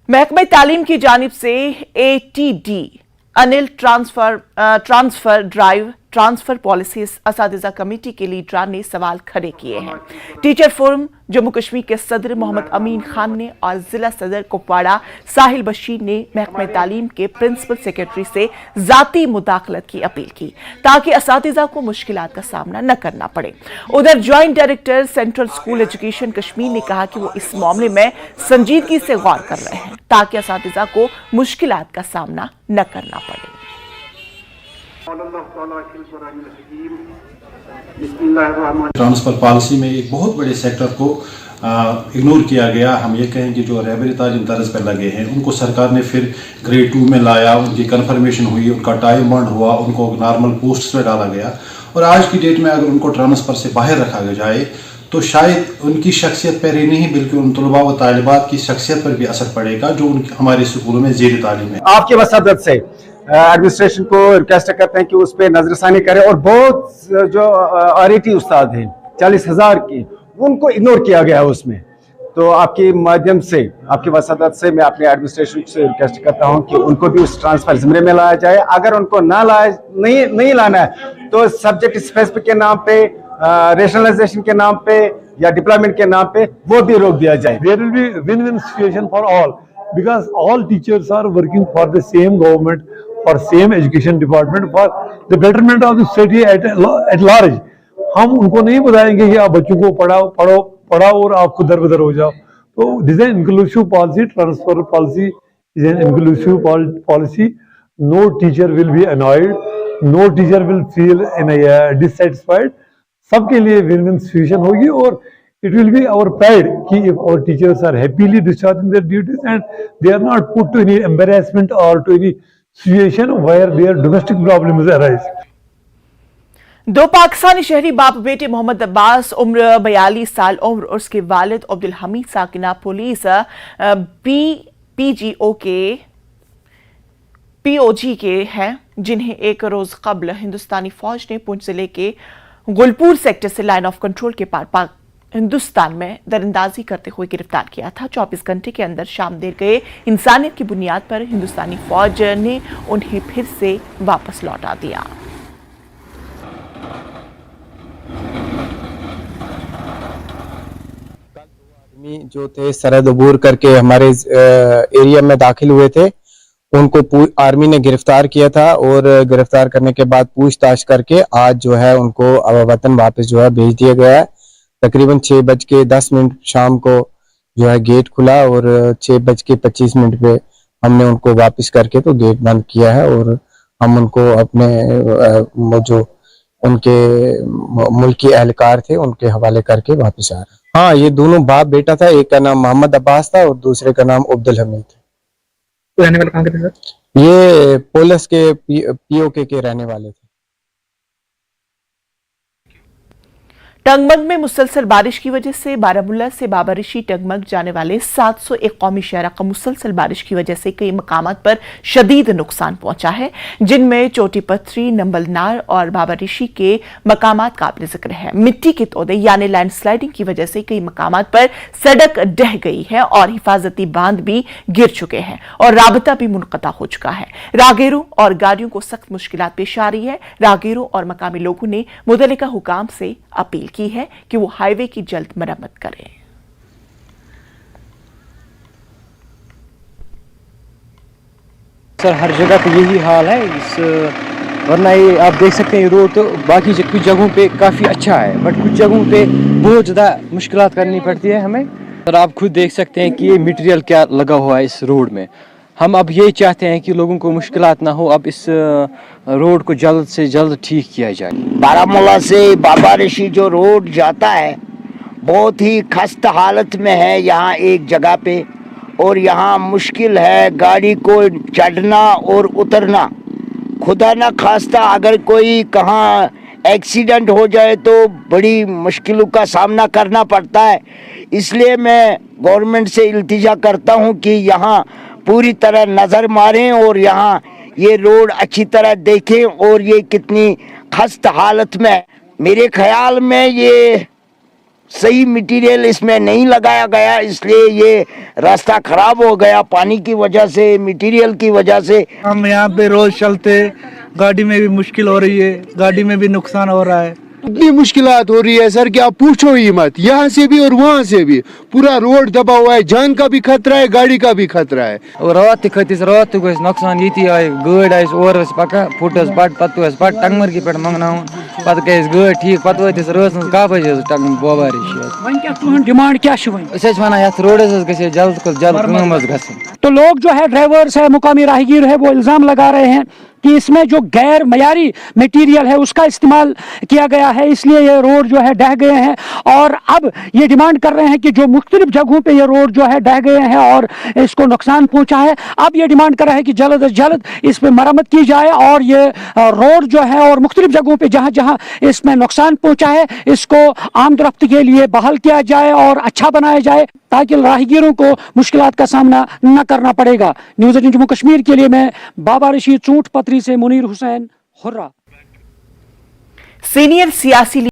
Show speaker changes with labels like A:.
A: महकमे तालीम की जानिब से ATD Anil transfer drive transfer policies असातिज़ा कमेटी के लीडरान ने सवाल खड़े किए हैं। टीचर फोरम जम्मू कश्मीर के सदर मोहम्मद अमीन खान ने और जिला सदर कुपवाड़ा साहिल बशीर ने महकमे तालीम के प्रिंसिपल सेक्रेटरी से जाती मुदाखलत की अपील की ताकि असातिज़ा को मुश्किलात का सामना न करना पड़े। उधर joint director central school education Kashmir ने कहा कि वो इस मामले में संजीदगी से गौर कर रहे हैं ताकि असातिज़ा को मुश्किलात का सामना न करना पड़े।
B: ट्रांसफर पॉलिसी में एक बहुत बड़े सेक्टर को इग्नोर किया गया। हम ये कहें कि जो रहबरी तालीम तर्ज पर लगे हैं उनको सरकार ने फिर ग्रेड 2 में लाया, उनकी कन्फर्मेशन हुई, उनका टाइम बॉन्ड हुआ, उनको नॉर्मल पोस्ट पे डाला गया। और आज की डेट में अगर उनको ट्रांसफर से बाहर रखा जाए तो शायद उनकी शख्सियत पर ही नहीं बल्कि उन तलबा व तालिबात की शख्सियत पर भी असर पड़ेगा जो हमारे स्कूलों में ज़ेर तालीम है।
C: आपके वसादत से एडमिनिस्ट्रेशन को रिक्वेस्ट करते हैं कि उस पर नजरसानी करे और बहुत जो RET उस्ताद हैं 40,000 की उनको इग्नोर किया गया है उसमें। तो आपके माध्यम से आपकी वसादत से मैं अपने एडमिनिस्ट्रेशन से रिक्वेस्ट करता हूं कि उनको भी उस ट्रांसफर ज़िम्मे में लाया जाए। अगर उनको नहीं लाना है तो सब्जेक्ट स्पेसिफिक के नाम पे, रेशनलाइजेशन के नाम पे या डिप्लॉयमेंट के नाम पे वो भी रोक दिया जाए।
D: There will be win-win situation for all because all teachers are working for the same government, for same education department, for the betterment of the city at large. हम उनको नहीं बताएंगे कि आप बच्चों को पढ़ाओ और आप खुद दर-बदर हो जाओ। तो this is an inclusive policy, transfer policy is an inclusive policy. No teacher will be annoyed, no teacher will feel dissatisfied. सबके लिए win-win situation होगी और it will be our pride कि if our teachers are happily discharging their duties and they are not put to any embarrassment or to any situation where their domestic problems arise.
A: दो पाकिस्तानी शहरी बाप बेटे मोहम्मद अब्बास उम्र 42 साल उम्र और उसके वालिद अब्दुल हमीद साकिना पुलिस POG के हैं जिन्हें एक रोज कबल हिंदुस्तानी फौज ने पुंछ जिले के गुलपुर सेक्टर से लाइन ऑफ कंट्रोल के पार हिंदुस्तान में दरिंदाजी करते हुए गिरफ्तार किया था। 24 घंटे के अंदर शाम देर गए इंसानियत की बुनियाद पर हिंदुस्तानी फौज ने उन्हें फिर से वापस लौटा दिया।
E: जो थे सरहद अबूर करके हमारे एरिया में दाखिल हुए थे, उनको आर्मी ने गिरफ्तार किया था और गिरफ्तार करने के बाद पूछताछ करके आज जो है उनको वतन वापस जो है भेज दिया गया है। तकरीबन 6:10 शाम को जो है गेट खुला और 6:25 पे हमने उनको वापस करके तो गेट बंद किया है और हम उनको अपने जो उनके मुल्की एहलकार थे उनके हवाले करके वापस आ रहे हैं। हाँ, ये दोनों बाप बेटा था, एक का नाम मोहम्मद अब्बास था और दूसरे का नाम अब्दुल हमीद था।
F: रहने वाले कहाँ के थे सर?
E: ये पुलिस के POK के रहने वाले थे।
A: टंगमंग में मुसलसल बारिश की वजह से बारामुल्ला से बाबा-रिशी टंगमंग जाने वाले 701 कौमी शहरा का मुसलसल बारिश की वजह से कई मकामात पर शदीद नुकसान पहुंचा है, जिनमें चोटी पत्थरी, नंबलनार और बाबा-रिशी के मकामात काबिल जिक्र है। मिट्टी के तोदे यानी लैंडस्लाइडिंग की वजह से कई मकामात पर सड़क ढह गई है और हिफाजती बांध भी गिर चुके हैं और राबता भी मुनक़ता हो चुका है। राहगीरों और गाड़ियों को सख्त मुश्किलात पेश आ रही है। राहगीरों और मकामी लोगों ने मुतल्लिका हुकाम से अपील की है कि वो हाईवे की जल्द मरम्मत करें।
G: सर हर जगह पे यही हाल है, वरना ये आप देख सकते हैं रोड तो बाकी कुछ जगहों पे काफ़ी अच्छा है बट कुछ जगहों पे बहुत ज़्यादा मुश्किलात करनी पड़ती है हमें। सर आप खुद देख सकते हैं कि ये मटेरियल क्या लगा हुआ है इस रोड में। हम अब यही चाहते हैं कि लोगों को मुश्किलात ना हो, अब इस रोड को जल्द से जल्द ठीक किया जाए।
H: बारामुल्ला से बाबा-रिशी जो रोड जाता है बहुत ही खस्ता हालत में है यहाँ एक जगह पे और यहाँ मुश्किल है गाड़ी को चढ़ना और उतरना। खुदा ना खास्ता अगर कोई कहाँ एक्सीडेंट हो जाए तो बड़ी मुश्किलों का सामना करना पड़ता है। इसलिए मैं गवर्नमेंट से इल्तिजा करता हूँ कि यहाँ पूरी तरह नज़र मारें और यहाँ ये रोड अच्छी तरह देखें और ये कितनी खस्त हालत में। मेरे ख्याल में ये सही मटेरियल इसमें नहीं लगाया गया, इसलिए ये रास्ता खराब हो गया पानी की वजह से, मटेरियल की वजह से।
F: हम यहाँ पे रोज चलते, गाड़ी में भी मुश्किल हो रही है, गाड़ी में भी नुकसान हो रहा है।
I: इतनी मुश्किलात हो रही है सर कि आप पूछो ही मत, यहाँ से भी और वहाँ से भी पूरा रोड दबा हुआ है, जान का भी खतरा है, गाड़ी का भी खतरा है।
G: और रात खतिस रात गो नुकसान ये आय गाड़ आस और पका फुटस पट पत पट टंगमर पे मंगना पत गई गाड़ ठीक पत वतिस रात कह बजे टंग बोबारिश
J: डिमांड क्या
G: वन ये रोडस गई जल्द को जल्द काम गई।
J: तो लोग जो है ड्राइवर्स है, मुकामी राहगीर है, वो इल्जाम लगा रहे हैं कि इसमें जो गैर मयारी मटेरियल है उसका इस्तेमाल किया गया है, इसलिए ये रोड जो है ढह गए हैं। और अब ये डिमांड कर रहे हैं कि जो मुख्तलिफ जगहों पे ये रोड जो है ढह गए हैं और इसको नुकसान पहुंचा है, अब ये डिमांड कर रहे हैं कि जल्द अज जल्द इस पर मरम्मत की जाए और ये रोड जो है और मुख्तलिफ जगहों पे जहाँ जहाँ इसमें नुकसान पहुंचा है इसको आमदरफ्त के लिए बहाल किया जाए और अच्छा बनाया जाए ताकि राहगीरों को मुश्किलात का सामना न करना पड़ेगा। न्यूज़ 18 जम्मू कश्मीर के लिए मैं बाबा रशीद चूंट पत्री से मुनीर हुसैन हुर्रा।
A: सीनियर सियासी